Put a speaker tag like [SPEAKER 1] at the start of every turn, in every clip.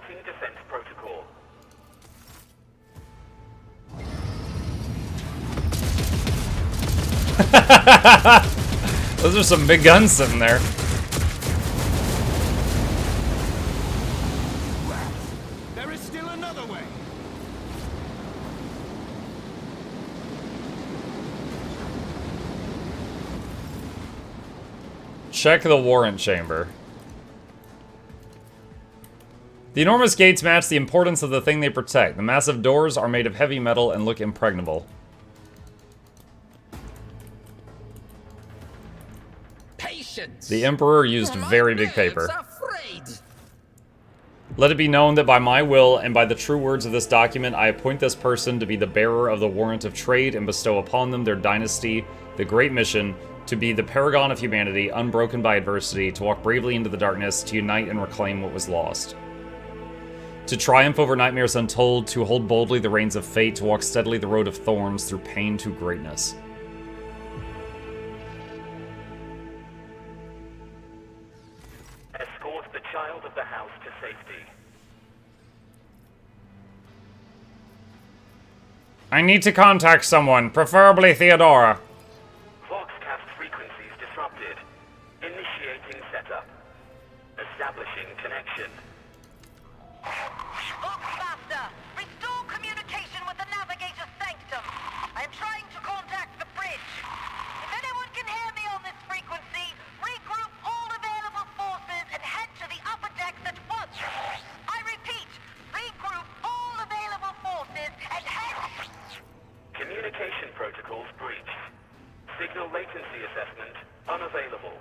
[SPEAKER 1] Initiating defense protocol.
[SPEAKER 2] Those are some big guns sitting there.
[SPEAKER 3] There is still another way.
[SPEAKER 2] Check the warrant chamber. The enormous gates match the importance of the thing they protect. The massive doors are made of heavy metal and look impregnable.
[SPEAKER 4] Patience.
[SPEAKER 2] The Emperor used very big paper. Let it be known that by my will and by the true words of this document, I appoint this person to be the bearer of the warrant of trade and bestow upon them their dynasty, the great mission, to be the paragon of humanity, unbroken by adversity, to walk bravely into the darkness, to unite and reclaim what was lost. To triumph over nightmares untold, to hold boldly the reins of fate, to walk steadily the road of thorns through pain to greatness.
[SPEAKER 1] Escort the child of the house to safety.
[SPEAKER 2] I need to contact someone, preferably Theodora.
[SPEAKER 1] Voxcast frequencies disrupted. Initiating setup. Establishing connection.
[SPEAKER 5] Voxmaster, restore communication with the navigator sanctum. I am trying to contact the bridge. If anyone can hear me on this frequency, regroup all available forces and head to the upper decks at once. I repeat, regroup all available forces and head...
[SPEAKER 1] Communication protocols breached. Signal latency assessment unavailable.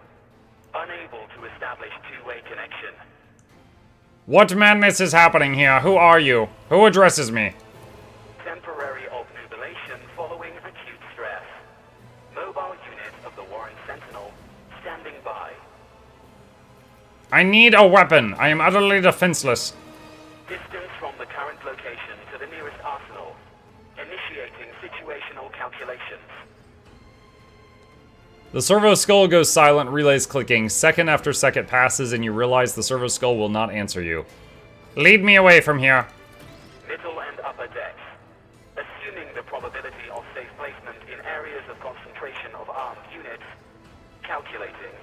[SPEAKER 1] Unable to establish two-way connection.
[SPEAKER 2] What madness is happening here? Who are you? Who addresses me?
[SPEAKER 1] Temporary obnubilation following acute stress. Mobile unit of the Warren Sentinel standing by.
[SPEAKER 2] I need a weapon. I am utterly defenseless.
[SPEAKER 1] Distance from the current location to the nearest arsenal. Initiating situational calculations.
[SPEAKER 2] The servo skull goes silent, relays clicking. Second after second passes, and you realize the servo skull will not answer you. Lead me away from here.
[SPEAKER 1] Middle and upper decks. Assuming the probability of safe placement in areas of concentration of armed units. Calculating.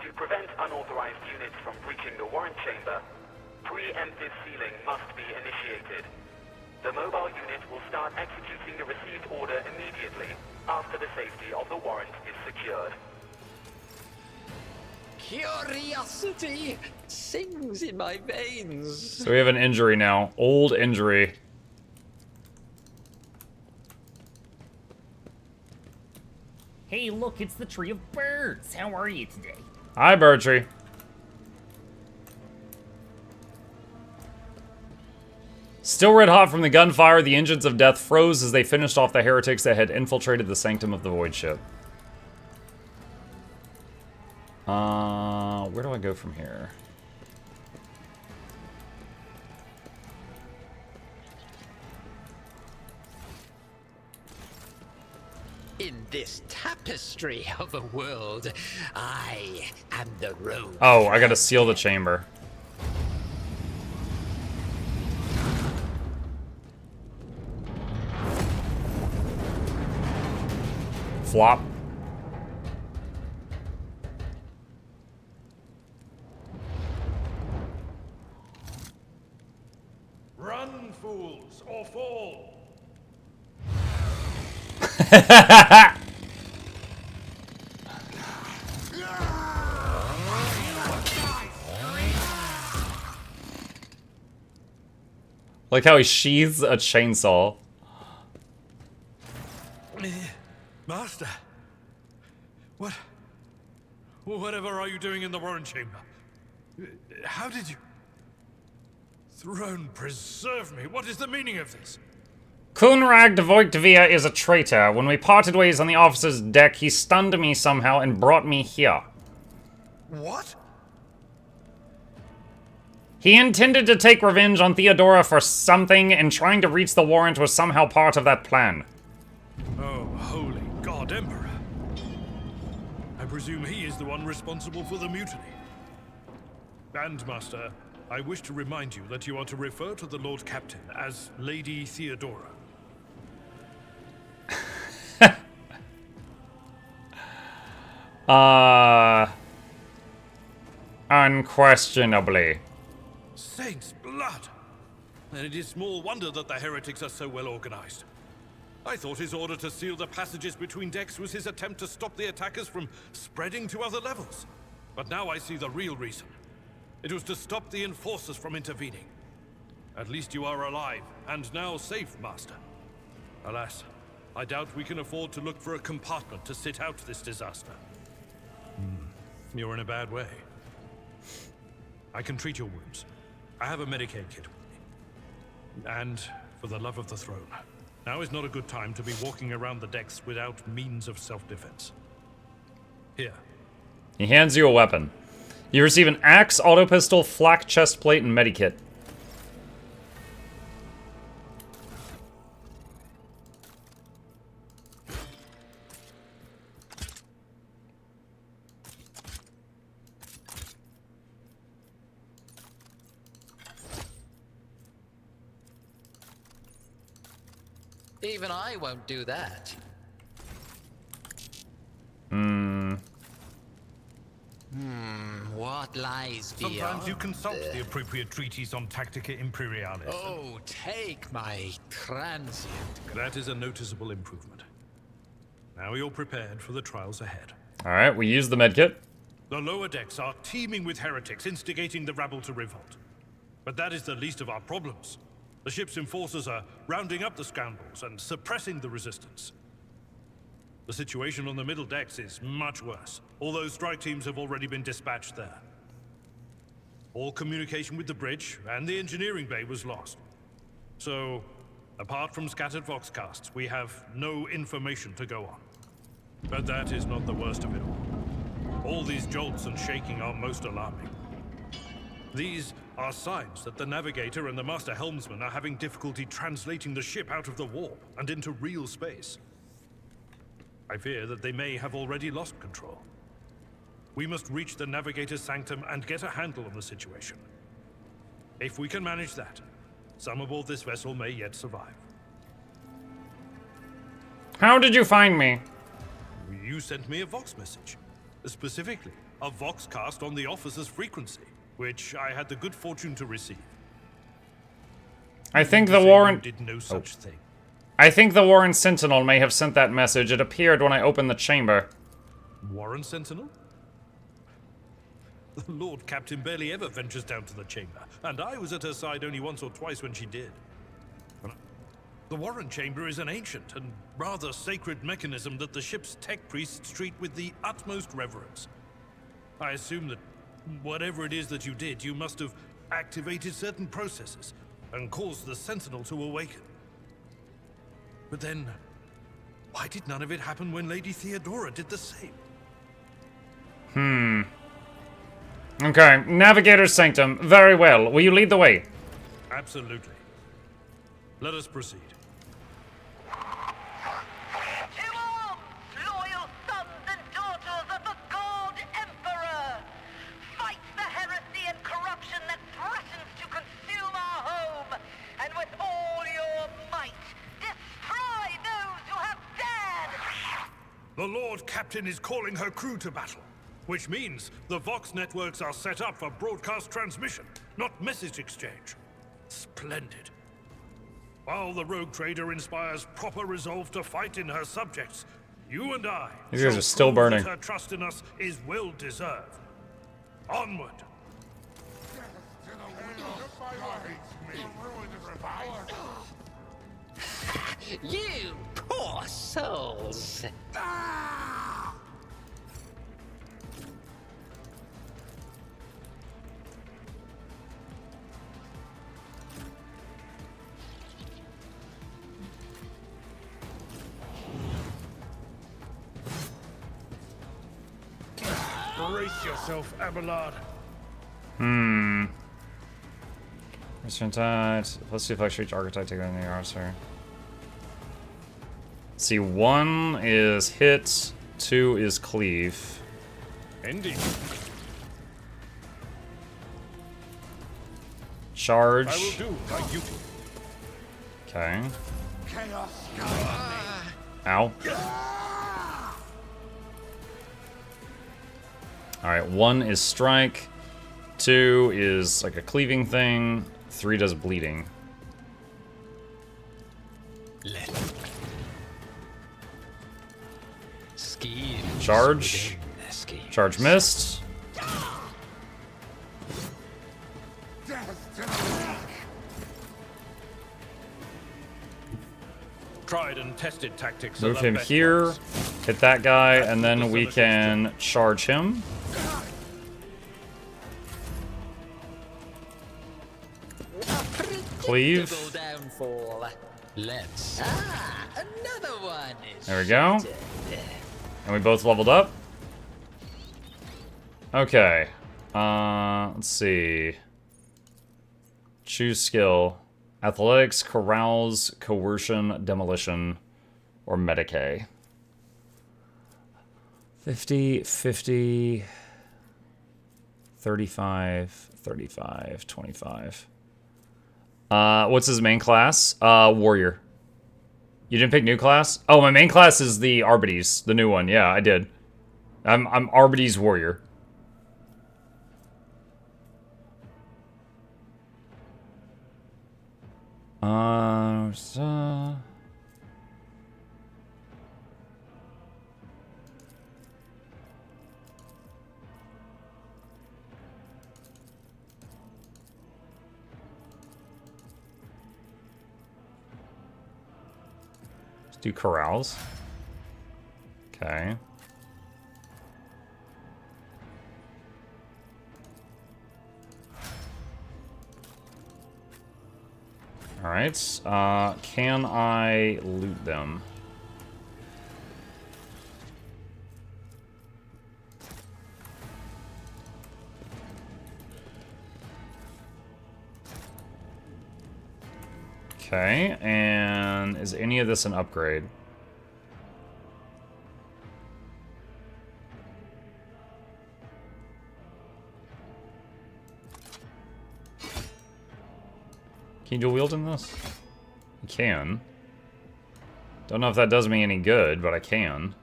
[SPEAKER 1] To prevent unauthorized units from breaching the warrant chamber, preemptive sealing must be initiated. The mobile unit will start executing the received order immediately after the safety of the warrant is secured.
[SPEAKER 4] Curiosity sings in my veins.
[SPEAKER 2] So we have an injury now. Old injury.
[SPEAKER 6] Hey, look, it's the Tree of Birds. How are you today?
[SPEAKER 2] Hi, Bertree. Still red hot from the gunfire, the engines of death froze as they finished off the heretics that had infiltrated the sanctum of the void ship. Where do I go from here?
[SPEAKER 4] In this tapestry of a world, I am the road.
[SPEAKER 2] Oh, I gotta seal the chamber. Flop.
[SPEAKER 3] Run, fools, or fall.
[SPEAKER 2] Like how he sheathes a chainsaw.
[SPEAKER 3] Master, whatever are you doing in the warrant chamber? How did you... Throne preserve me, what is the meaning of this?
[SPEAKER 2] Kunrag de Voigtvia is a traitor. When we parted ways on the officer's deck, he stunned me somehow and brought me here.
[SPEAKER 3] What?
[SPEAKER 2] He intended to take revenge on Theodora for something, and trying to reach the warrant was somehow part of that plan.
[SPEAKER 3] Oh, holy God, Emperor. I presume he is the one responsible for the mutiny. And, Master, I wish to remind you that you are to refer to the Lord Captain as Lady Theodora.
[SPEAKER 2] Unquestionably.
[SPEAKER 3] Saints' blood! And it is small wonder that the heretics are so well organized. I thought his order to seal the passages between decks was his attempt to stop the attackers from spreading to other levels. But now I see the real reason. It was to stop the enforcers from intervening. At least you are alive, and now safe, Master. Alas, I doubt we can afford to look for a compartment to sit out this disaster. You're in a bad way. I can treat your wounds. I have a Medicaid kit with me. And, for the love of the throne, now is not a good time to be walking around the decks without means of self-defense. Here.
[SPEAKER 2] He hands you a weapon. You receive an axe, auto pistol, flak chest plate, and medikit.
[SPEAKER 4] Even I won't do that. What lies beyond?
[SPEAKER 3] Sometimes you consult the appropriate treatise on Tactica Imperialis.
[SPEAKER 4] Oh, take my transient.
[SPEAKER 3] That is a noticeable improvement. Now you're prepared for the trials ahead.
[SPEAKER 2] Alright, we use the medkit.
[SPEAKER 3] The lower decks are teeming with heretics instigating the rabble to revolt. But that is the least of our problems. The ship's enforcers are rounding up the scoundrels and suppressing the resistance. The situation on the middle decks is much worse, although strike teams have already been dispatched there. All communication with the bridge and the engineering bay was lost. So, apart from scattered voxcasts, we have no information to go on. But that is not the worst of it all. All these jolts and shaking are most alarming. These are signs that the navigator and the master helmsman are having difficulty translating the ship out of the warp and into real space. I fear that they may have already lost control. We must reach the navigator's sanctum and get a handle on the situation. If we can manage that, some aboard this vessel may yet survive.
[SPEAKER 2] How did you find me?
[SPEAKER 3] You sent me a Vox message. Specifically, a Voxcast on the officer's frequency, which I had the good fortune to receive.
[SPEAKER 2] I think
[SPEAKER 3] You
[SPEAKER 2] the
[SPEAKER 3] say
[SPEAKER 2] Warren...
[SPEAKER 3] you did no such thing.
[SPEAKER 2] I think the Warren Sentinel may have sent that message. It appeared when I opened the chamber.
[SPEAKER 3] Warren Sentinel? The Lord Captain barely ever ventures down to the chamber, and I was at her side only once or twice when she did. The Warren Chamber is an ancient and rather sacred mechanism that the ship's tech priests treat with the utmost reverence. I assume that whatever it is that you did, you must have activated certain processes and caused the Sentinel to awaken. But then, why did none of it happen when Lady Theodora did the same?
[SPEAKER 2] Okay, Navigator's Sanctum. Very well. Will you lead the way?
[SPEAKER 3] Absolutely. Let us proceed.
[SPEAKER 5] To arms, loyal sons and daughters of the God Emperor! Fight the heresy and corruption that threatens to consume our home, and with all your might, destroy those who have dared!
[SPEAKER 3] The Lord Captain is calling her crew to battle, which means the Vox networks are set up for broadcast transmission, not message exchange. Splendid. While the rogue trader inspires proper resolve to fight in her subjects, you and I
[SPEAKER 2] These guys
[SPEAKER 3] shall
[SPEAKER 2] are still
[SPEAKER 3] prove
[SPEAKER 2] burning.
[SPEAKER 3] that her trust in us is well deserved. Onward.
[SPEAKER 4] You poor souls!
[SPEAKER 3] Brace yourself, Abelard.
[SPEAKER 2] Return tide. Let's see if I reach Argenta, take that in the archer. See, 1 is hit, 2 is cleave.
[SPEAKER 3] Indeed.
[SPEAKER 2] Charge.
[SPEAKER 3] I will do my duty.
[SPEAKER 2] Okay. Ow. Alright, 1 is strike. 2 is like a cleaving thing. 3 does bleeding. Charge. Charge missed.
[SPEAKER 3] Tried and tested tactics.
[SPEAKER 2] Move him here. Hit that guy, and then we can charge him. Cleave. There we go. And we both leveled up. Okay. Let's see. Choose skill. Athletics, carouse, coercion, demolition, or Medicae. 50, 50, 35, 35, 25. What's his main class? Warrior. You didn't pick new class? Oh, my main class is the Arbites, the new one. Yeah, I did. I'm Arbites Warrior. Let's do corrals. Okay. Alright, can I loot them? Okay, and is any of this an upgrade? Can you dual wield in this? You can. Don't know if that does me any good, but I can.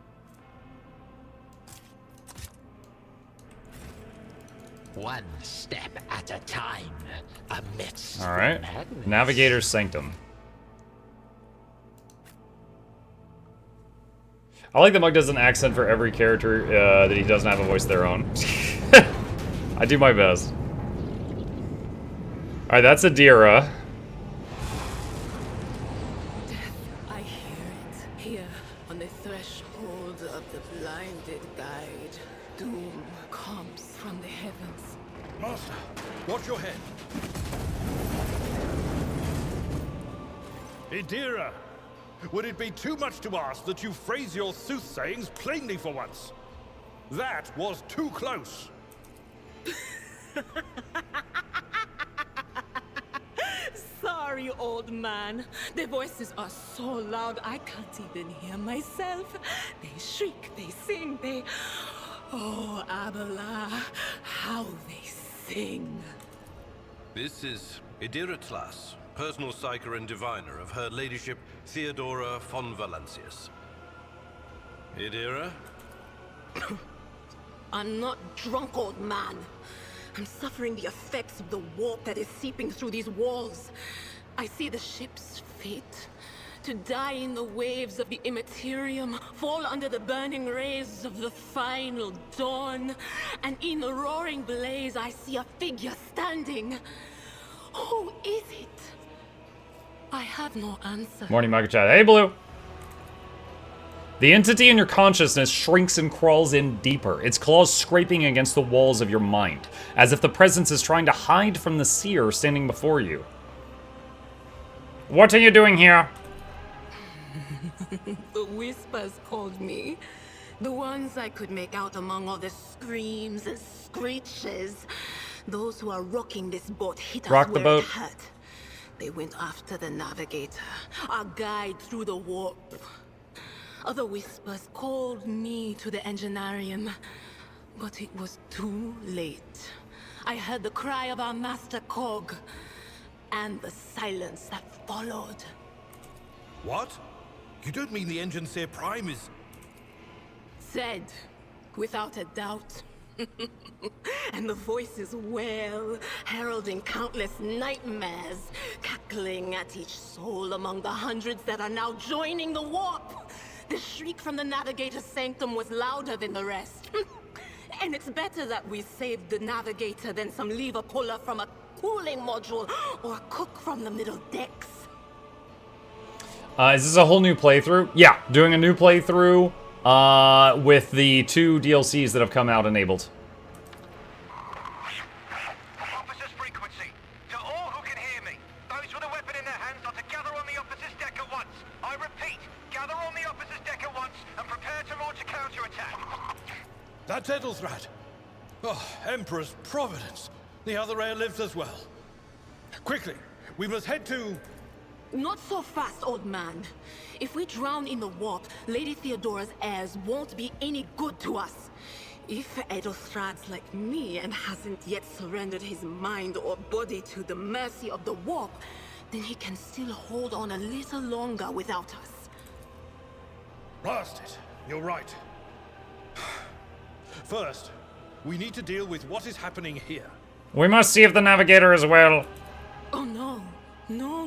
[SPEAKER 4] One step at a time, amidst
[SPEAKER 2] All right.
[SPEAKER 4] madness.
[SPEAKER 2] Navigator's Sanctum. I like that Mug does an accent for every character that he doesn't have a voice of their own. I do my best. All right, that's Adira.
[SPEAKER 7] I hear it here on the threshold of the blinded guide. Doom comes from the heavens.
[SPEAKER 3] Master, watch your head. Idira, would it be too much to ask that you phrase your soothsayings plainly for once? That was too close.
[SPEAKER 7] Sorry, old man. Their voices are so loud I can't even hear myself. They shriek, they sing, they... Oh, Abelard, how they sing.
[SPEAKER 8] This is Idira Tlas, personal psyker and diviner of Her Ladyship Theodora von Valancius. Idira?
[SPEAKER 7] I'm not drunk, old man. I'm suffering the effects of the warp that is seeping through these walls. I see the ship's fate. To die in the waves of the immaterium, fall under the burning rays of the final dawn. And in the roaring blaze, I see a figure standing. Who is it? I have no answer.
[SPEAKER 2] Morning, Micro Chat. Hey, Blue. The entity in your consciousness shrinks and crawls in deeper, its claws scraping against the walls of your mind, as if the presence is trying to hide from the seer standing before you. What are you doing here?
[SPEAKER 7] The whispers called me. The ones I could make out among all the screams and screeches. Those who are rocking this boat hit
[SPEAKER 2] Rock
[SPEAKER 7] us
[SPEAKER 2] the
[SPEAKER 7] where
[SPEAKER 2] boat.
[SPEAKER 7] it hurt. They went after the navigator, our guide through the warp. Other whispers called me to the engineerium, but it was too late. I heard the cry of our master Cog. and the silence that followed.
[SPEAKER 3] What? You don't mean the Engineer Prime is...
[SPEAKER 7] Said, without a doubt. And the voices wail, heralding countless nightmares, cackling at each soul among the hundreds that are now joining the warp. The shriek from the Navigator's sanctum was louder than the rest. And it's better that we saved the Navigator than some lever puller from a cooling module or a cook from the middle decks.
[SPEAKER 2] Is this a whole new playthrough? Yeah, doing a new playthrough with the 2 DLCs that have come out enabled.
[SPEAKER 9] Officer's frequency. To all who can hear me, those with a weapon in their hands are to gather on the officer's deck at once. I repeat, gather on the officer's deck at once and prepare to launch a counterattack.
[SPEAKER 3] That's Ethelthrat. Oh, Emperor's Providence. The other heir lives as well. Quickly, we must head to...
[SPEAKER 7] Not so fast, old man. If we drown in the warp, Lady Theodora's heirs won't be any good to us. If Ethelthrad's like me and hasn't yet surrendered his mind or body to the mercy of the warp, then he can still hold on a little longer without us.
[SPEAKER 3] Blast it. You're right. First, we need to deal with what is happening here.
[SPEAKER 2] We must see if the Navigator is well.
[SPEAKER 7] Oh no. No.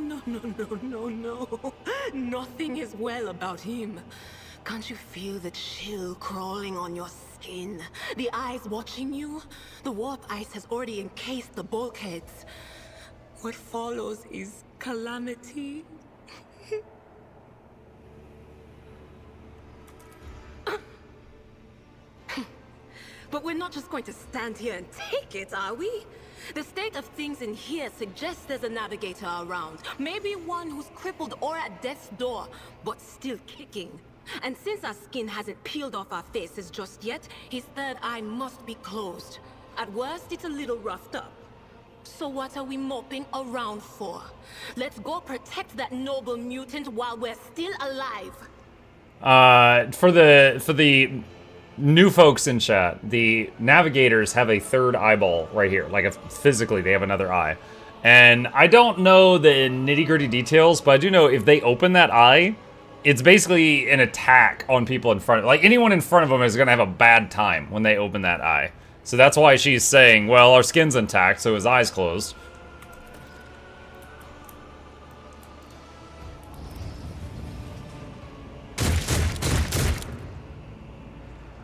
[SPEAKER 7] Nothing is well about him. Can't you feel the chill crawling on your skin? The eyes watching you? The warp ice has already encased the bulkheads. What follows is calamity. But we're not just going to stand here and take it, are we? The state of things in here suggests there's a Navigator around. Maybe one who's crippled or at death's door, but still kicking. And since our skin hasn't peeled off our faces just yet, his third eye must be closed. At worst, it's a little roughed up. So what are we moping around for? Let's go protect that noble mutant while we're still alive.
[SPEAKER 2] For the new folks in chat, the Navigators have a third eyeball right here. Like, physically, they have another eye. And I don't know the nitty-gritty details, but I do know if they open that eye, it's basically an attack on people in front of... Like, anyone in front of them is going to have a bad time when they open that eye. So that's why she's saying, well, our skin's intact, so his eye's closed.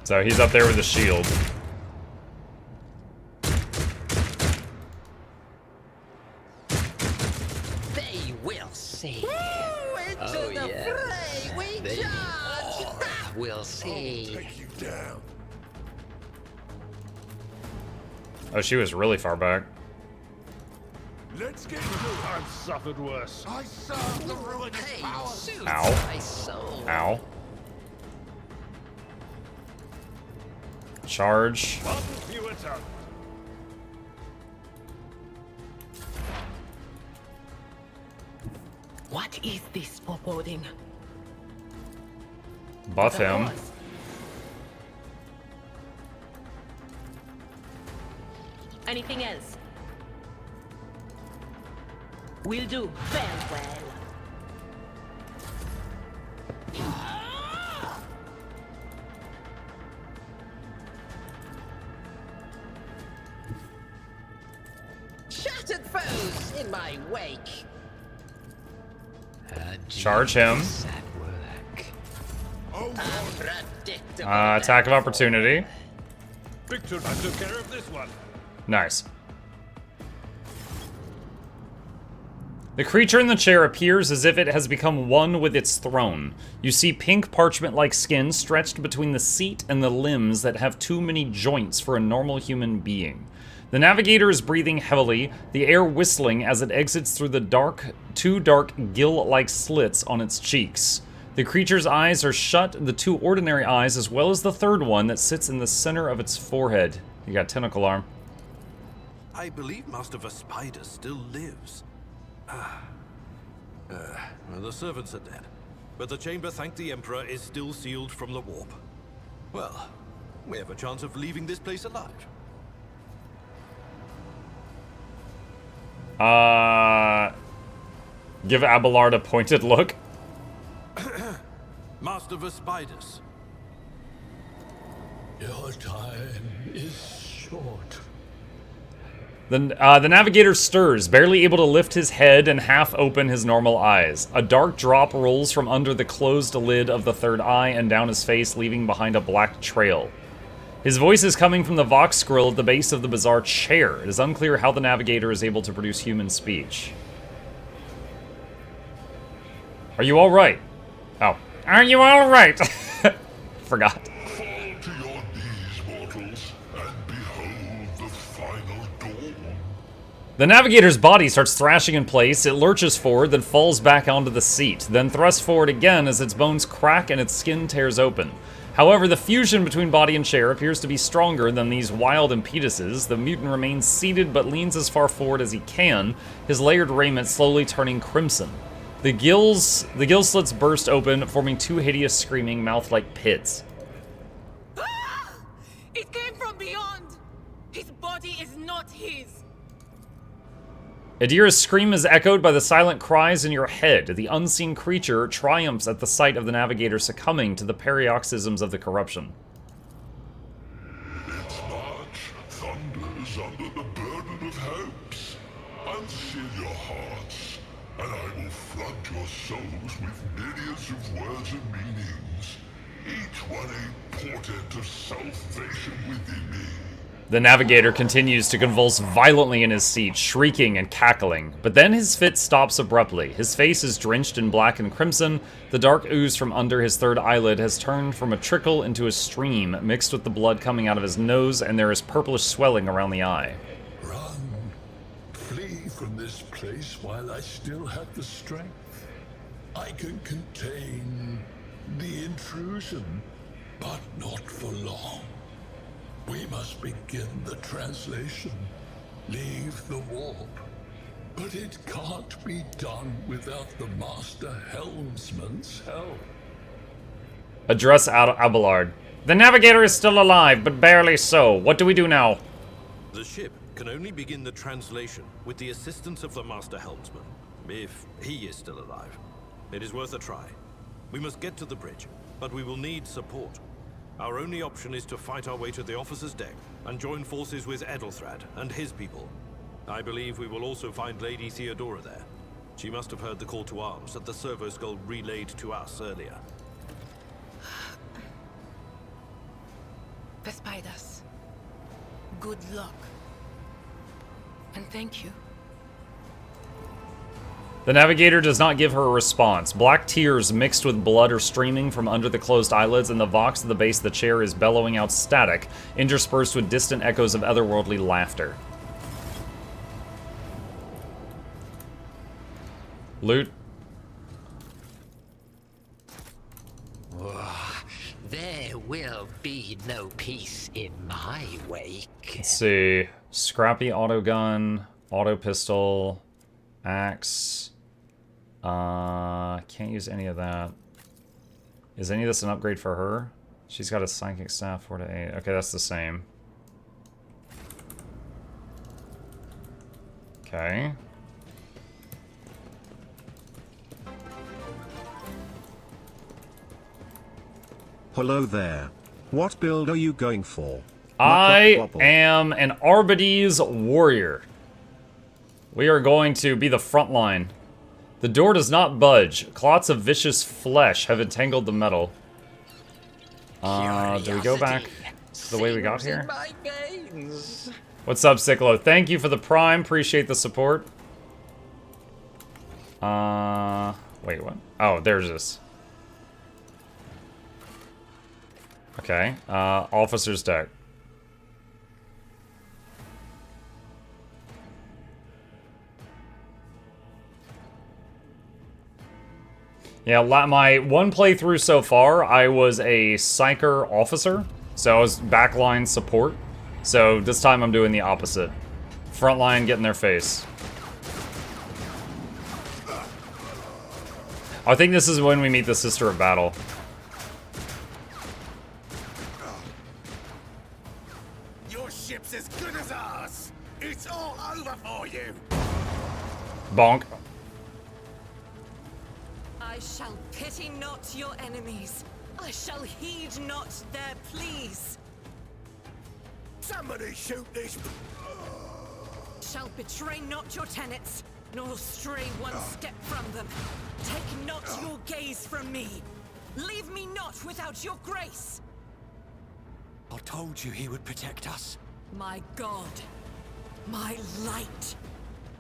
[SPEAKER 2] So he's up there with the shield.
[SPEAKER 4] They will see.
[SPEAKER 9] Into the fray we
[SPEAKER 4] They
[SPEAKER 9] charge!
[SPEAKER 4] will see.
[SPEAKER 9] Take you down.
[SPEAKER 2] Oh, she was really far back.
[SPEAKER 9] Let's get
[SPEAKER 3] I've suffered worse.
[SPEAKER 9] I serve the ruinous
[SPEAKER 4] Hey,
[SPEAKER 9] power.
[SPEAKER 4] soothes
[SPEAKER 2] Ow.
[SPEAKER 4] my soul.
[SPEAKER 2] Ow. Charge.
[SPEAKER 3] One fewer tongue.
[SPEAKER 7] What is this foreboding?
[SPEAKER 2] Buff him.
[SPEAKER 7] Anything else? Will do. Very well.
[SPEAKER 4] Shattered foes in my wake.
[SPEAKER 2] Charge him.
[SPEAKER 4] At work. Unpredictable.
[SPEAKER 2] Attack of opportunity.
[SPEAKER 3] Victor, I took care of this one.
[SPEAKER 2] Nice. The creature in the chair appears as if it has become one with its throne. You see pink parchment-like skin stretched between the seat and the limbs that have too many joints for a normal human being. The Navigator is breathing heavily, the air whistling as it exits through the two dark gill-like slits on its cheeks. The creature's eyes are shut, the two ordinary eyes, as well as the third one that sits in the center of its forehead. You got tentacle arm.
[SPEAKER 8] I believe Master Vespider still lives.
[SPEAKER 3] Well, the servants are dead.
[SPEAKER 8] But the chamber, thank the Emperor, is still sealed from the warp. Well, we have a chance of leaving this place alive.
[SPEAKER 2] Give Abelard a pointed look.
[SPEAKER 8] Master Vespidas.
[SPEAKER 10] Your time is short.
[SPEAKER 2] The navigator stirs, barely able to lift his head and half open his normal eyes. A dark drop rolls from under the closed lid of the third eye and down his face, leaving behind a black trail. His voice is coming from the Vox grill at the base of the bizarre chair. It is unclear how the navigator is able to produce human speech. Are you alright? Oh. Are you alright? Forgot.
[SPEAKER 10] Fall to your knees, mortals, and behold the final dawn.
[SPEAKER 2] The navigator's body starts thrashing in place. It lurches forward, then falls back onto the seat, then thrusts forward again as its bones crack and its skin tears open. However, the fusion between body and chair appears to be stronger than these wild impetuses. The mutant remains seated but leans as far forward as he can, his layered raiment slowly turning crimson. The gill slits burst open, forming two hideous screaming mouth-like pits.
[SPEAKER 7] Ah! It came from beyond! His body is not his!
[SPEAKER 2] Adira's scream is echoed by the silent cries in your head. The unseen creature triumphs at the sight of the navigator succumbing to the paroxysms of the corruption.
[SPEAKER 10] Its march thunders under the burden of hopes. Unseal your hearts, and I will flood your souls with myriads of words and meanings, each one a portent of salvation within me.
[SPEAKER 2] The navigator continues to convulse violently in his seat, shrieking and cackling. But then his fit stops abruptly. His face is drenched in black and crimson. The dark ooze from under his third eyelid has turned from a trickle into a stream, mixed with the blood coming out of his nose, and there is purplish swelling around the eye.
[SPEAKER 10] Run. Flee from this place while I still have the strength. I can contain the intrusion, but not for long. We must begin the translation. Leave the warp. But it can't be done without the Master Helmsman's help.
[SPEAKER 2] Address Abelard. The navigator is still alive, but barely so. What do we do now?
[SPEAKER 8] The ship can only begin the translation with the assistance of the Master Helmsman, if he is still alive. It is worth a try. We must get to the bridge, but we will need support. Our only option is to fight our way to the officer's deck and join forces with Edelthrad and his people. I believe we will also find Lady Theodora there. She must have heard the call to arms that the servo skull relayed to us earlier.
[SPEAKER 7] Vespidas, good luck. And thank you.
[SPEAKER 2] The navigator does not give her a response. Black tears mixed with blood are streaming from under the closed eyelids, and the vox at the base of the chair is bellowing out static, interspersed with distant echoes of otherworldly laughter. Loot.
[SPEAKER 4] There will be no peace in my wake.
[SPEAKER 2] Let's see. Scrappy autogun, auto pistol, axe. Can't use any of that. Is any of this an upgrade for her? She's got a psychic staff 4 to 8. Okay, that's the same. Okay.
[SPEAKER 11] Hello there. What build are you going for?
[SPEAKER 2] I am an Arbides warrior. We are going to be the front line. The door does not budge. Clots of vicious flesh have entangled the metal. Do we go back to the way we got here? What's up, Cyclo? Thank you for the prime. Appreciate the support. Wait, what? Oh, there's this. Okay, officer's deck. Yeah, my one playthrough so far, I was a psyker officer, so I was backline support. So this time I'm doing the opposite. Frontline, get in their face. I think this is when we meet the Sister of Battle.
[SPEAKER 9] Your ship's as good as ours. It's all over for you.
[SPEAKER 2] Bonk.
[SPEAKER 7] I shall pity not your enemies. I shall heed not their pleas.
[SPEAKER 9] Somebody shoot this.
[SPEAKER 7] Shall betray not your tenets, nor stray one step from them. Take not your gaze from me. Leave me not without your grace.
[SPEAKER 9] I told you he would protect us.
[SPEAKER 7] My God, my light,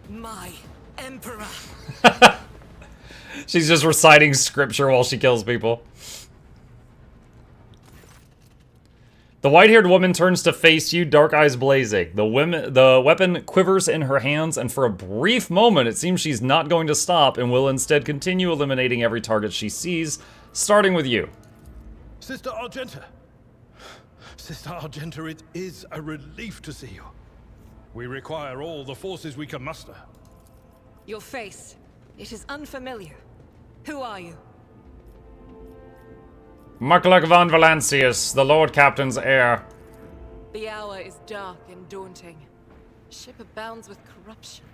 [SPEAKER 7] my emperor.
[SPEAKER 2] She's just reciting scripture while she kills people. The white-haired woman turns to face you, dark eyes blazing. The weapon quivers in her hands, and for a brief moment, it seems she's not going to stop and will instead continue eliminating every target she sees, starting with you.
[SPEAKER 3] Sister Argenta. Sister Argenta, it is a relief to see you. We require all the forces we can muster.
[SPEAKER 7] Your face, it is unfamiliar. Who are you?
[SPEAKER 2] Mukluk von Valancius, the Lord Captain's heir.
[SPEAKER 7] The hour is dark and daunting. Ship abounds with corruption.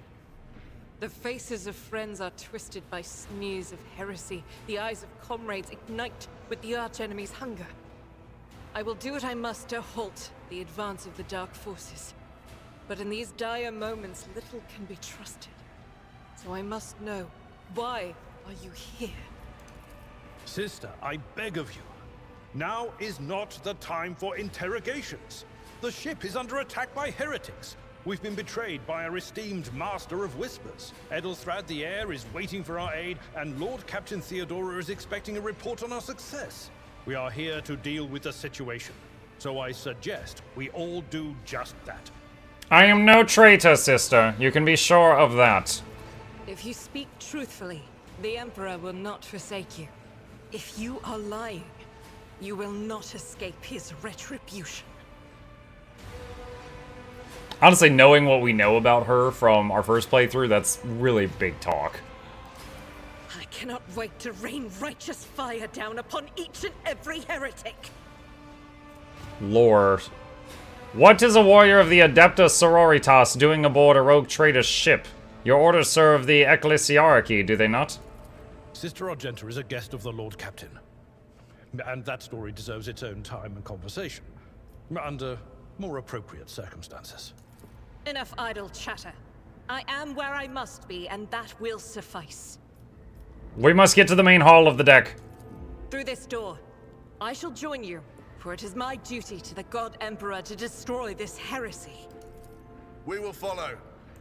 [SPEAKER 7] The faces of friends are twisted by sneers of heresy. The eyes of comrades ignite with the archenemy's hunger. I will do what I must to halt the advance of the dark forces. But in these dire moments, little can be trusted. So I must know, why are you here?
[SPEAKER 3] Sister, I beg of you. Now is not the time for interrogations. The ship is under attack by heretics. We've been betrayed by our esteemed Master of Whispers. Edelthrad the Heir is waiting for our aid, and Lord Captain Theodora is expecting a report on our success. We are here to deal with the situation, so I suggest we all do just that.
[SPEAKER 2] I am no traitor, sister. You can be sure of that.
[SPEAKER 7] If you speak truthfully, the Emperor will not forsake you. If you are lying, you will not escape his retribution.
[SPEAKER 2] Honestly, knowing what we know about her from our first playthrough, that's really big talk.
[SPEAKER 7] I cannot wait to rain righteous fire down upon each and every heretic.
[SPEAKER 2] Lord. What is a warrior of the Adepta Sororitas doing aboard a rogue trader's ship? Your orders serve the ecclesiarchy, do they not?
[SPEAKER 3] Sister Argenta is a guest of the Lord Captain. And that story deserves its own time and conversation. Under more appropriate circumstances.
[SPEAKER 7] Enough idle chatter. I am where I must be, and that will suffice.
[SPEAKER 2] We must get to the main hall of the deck.
[SPEAKER 7] Through this door. I shall join you, for it is my duty to the God Emperor to destroy this heresy.
[SPEAKER 12] We will follow.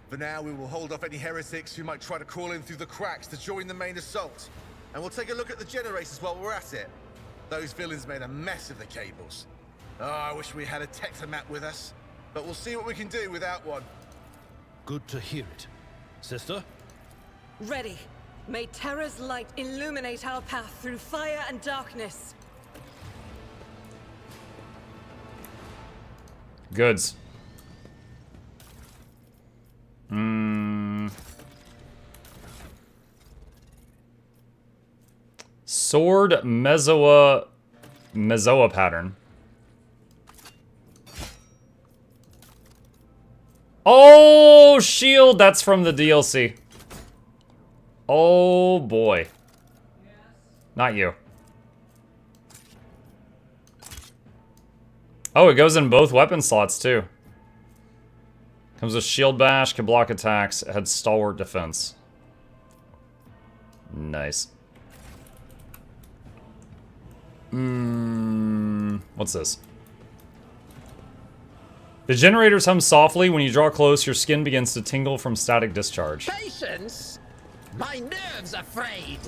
[SPEAKER 12] For now, we will hold off any heretics who might try to crawl in through the cracks to join the main assault. And we'll take a look at the generators while we're at it. Those villains made a mess of the cables. Oh, I wish we had a Tectomat with us. But we'll see what we can do without one.
[SPEAKER 3] Good to hear it. Sister?
[SPEAKER 7] Ready. May Terra's light illuminate our path through fire and darkness.
[SPEAKER 2] Goods. Sword Mezoa pattern. Oh, shield! That's from the DLC. Oh boy. Not you. Oh, it goes in both weapon slots too. Comes with shield bash, can block attacks, it had stalwart defense. Nice. What's this? The generators hum softly. When you draw close, your skin begins to tingle from static discharge.
[SPEAKER 4] Patience! My nerves are frayed!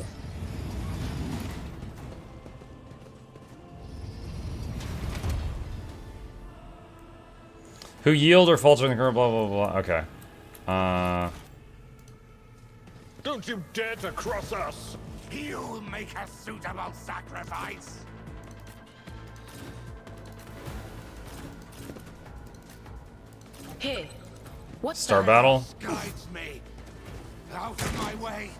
[SPEAKER 2] Who yield or falter in the current blah blah blah. Okay.
[SPEAKER 3] Don't you dare to cross us!
[SPEAKER 9] You'll make a suitable sacrifice.
[SPEAKER 7] Here. What's
[SPEAKER 2] Star
[SPEAKER 7] that?
[SPEAKER 2] battle.
[SPEAKER 9] Guides me. Out of my way.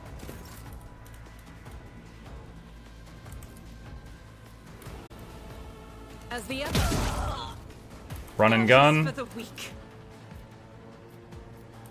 [SPEAKER 7] As the other.
[SPEAKER 2] Run and gun.
[SPEAKER 7] For the weak.